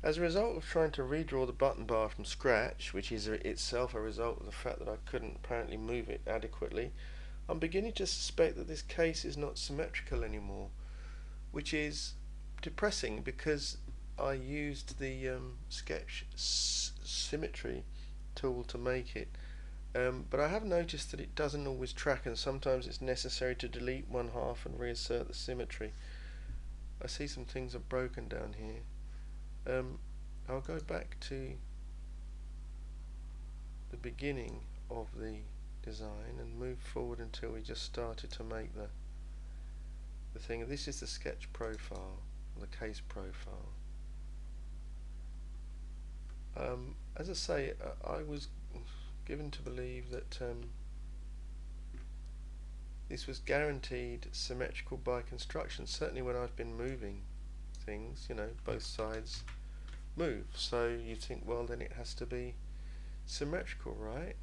As a result of trying to redraw the button bar from scratch, which is itself a result of the fact that I couldn't apparently move it adequately, I'm beginning to suspect that this case is not symmetrical anymore, which is depressing because I used the sketch symmetry tool to make it. But I have noticed that it doesn't always track, and sometimes it's necessary to delete one half and reassert the symmetry. I see some things are broken down here. I'll go back to the beginning of the design and move forward until we just started to make the thing. This is the sketch profile, the case profile. As I say, I was given to believe that this was guaranteed symmetrical by construction. Certainly when I've been moving things, you know, both sides move. So you think, well, then it has to be symmetrical, right?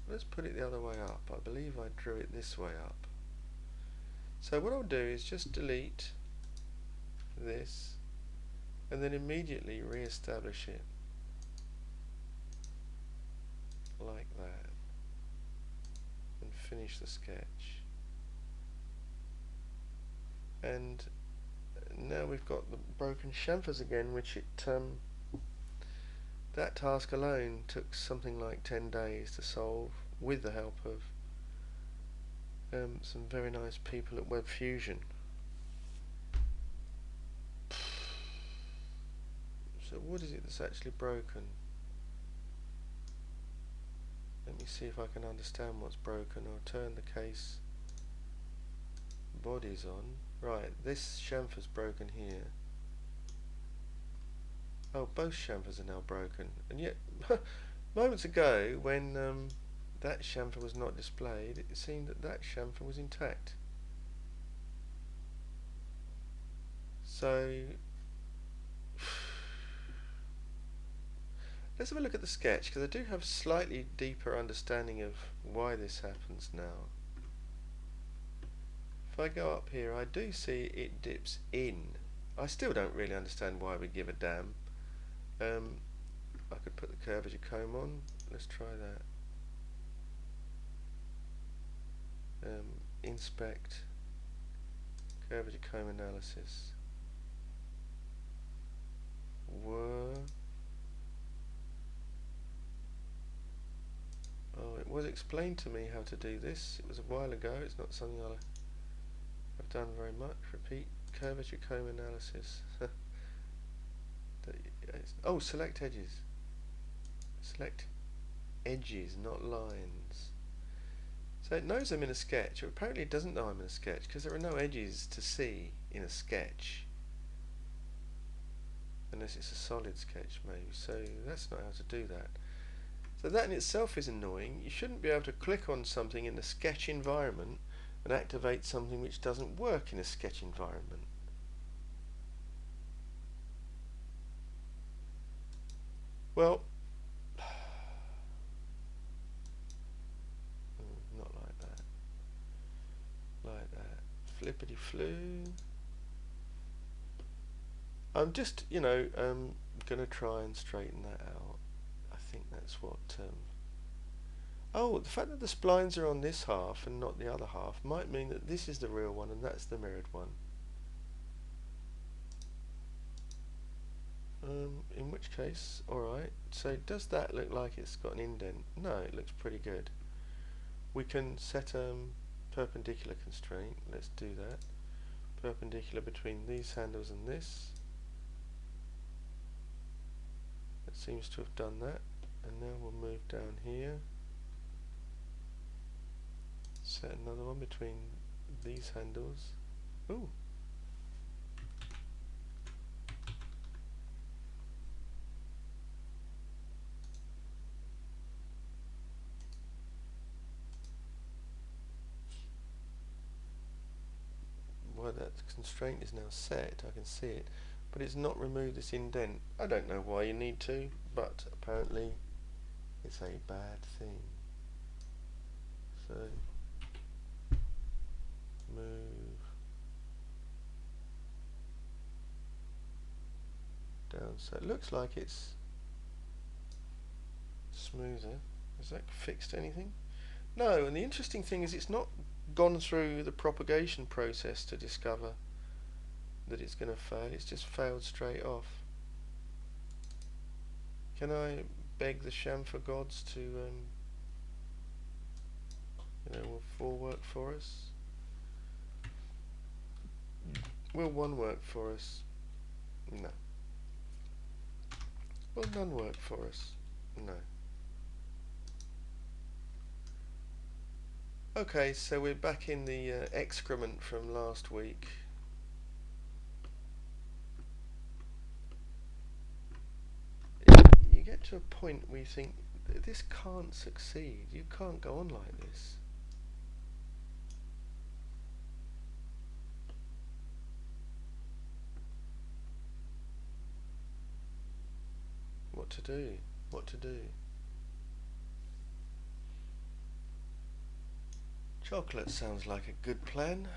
Let's put it the other way up. I believe I drew it this way up. So what I'll do is just delete this and then immediately re-establish it like that and finish the sketch. And now we've got the broken chamfers again, which that task alone took something like 10 days to solve with the help of some very nice people at Web Fusion. So what is it that's actually broken? Let me see if I can understand what's broken. I'll turn the case bodies on. Right, this chamfer's broken here. Oh, both chamfers are now broken. And yet, moments ago, when that chamfer was not displayed, it seemed that that chamfer was intact. So, let's have a look at the sketch, because I do have a slightly deeper understanding of why this happens now. If I go up here, I do see it dips in. I still don't really understand why we give a damn. I could put the curvature comb on. Let's try that. Inspect curvature comb analysis. Oh, it was explained to me how to do this. It was a while ago. It's not something I've done very much. Repeat curvature comb analysis. Oh, select edges. Select edges, not lines. So it knows I'm in a sketch. Apparently it doesn't know I'm in a sketch because there are no edges to see in a sketch. Unless it's a solid sketch maybe. So that's not how to do that. So that in itself is annoying. You shouldn't be able to click on something in the sketch environment and activate something which doesn't work in a sketch environment. Well, not like that. Like that. Flippity flu. I'm just, gonna try and straighten that out. I think that's what. Oh, the fact that the splines are on this half and not the other half might mean that this is the real one and that's the mirrored one. In which case, alright, so does that look like it's got an indent? No, it looks pretty good. We can set a perpendicular constraint. Let's do that. Perpendicular between these handles and this. That seems to have done that. And now we'll move down here. Set another one between these handles. Ooh. Well, that constraint is now set, I can see it, but it's not removed this indent. I don't know why you need to, but apparently it's a bad thing. So move time. So it looks like it's smoother. Has that fixed anything? No, and the interesting thing is it's not gone through the propagation process to discover that it's going to fail. It's just failed straight off. Can I beg the chamfer gods to will 4 work for us? Will 1 work for us? No. Will none work for us? No. Okay, so we're back in the excrement from last week. You get to a point where you think, this can't succeed. You can't go on like this. What to do? What to do? Chocolate sounds like a good plan.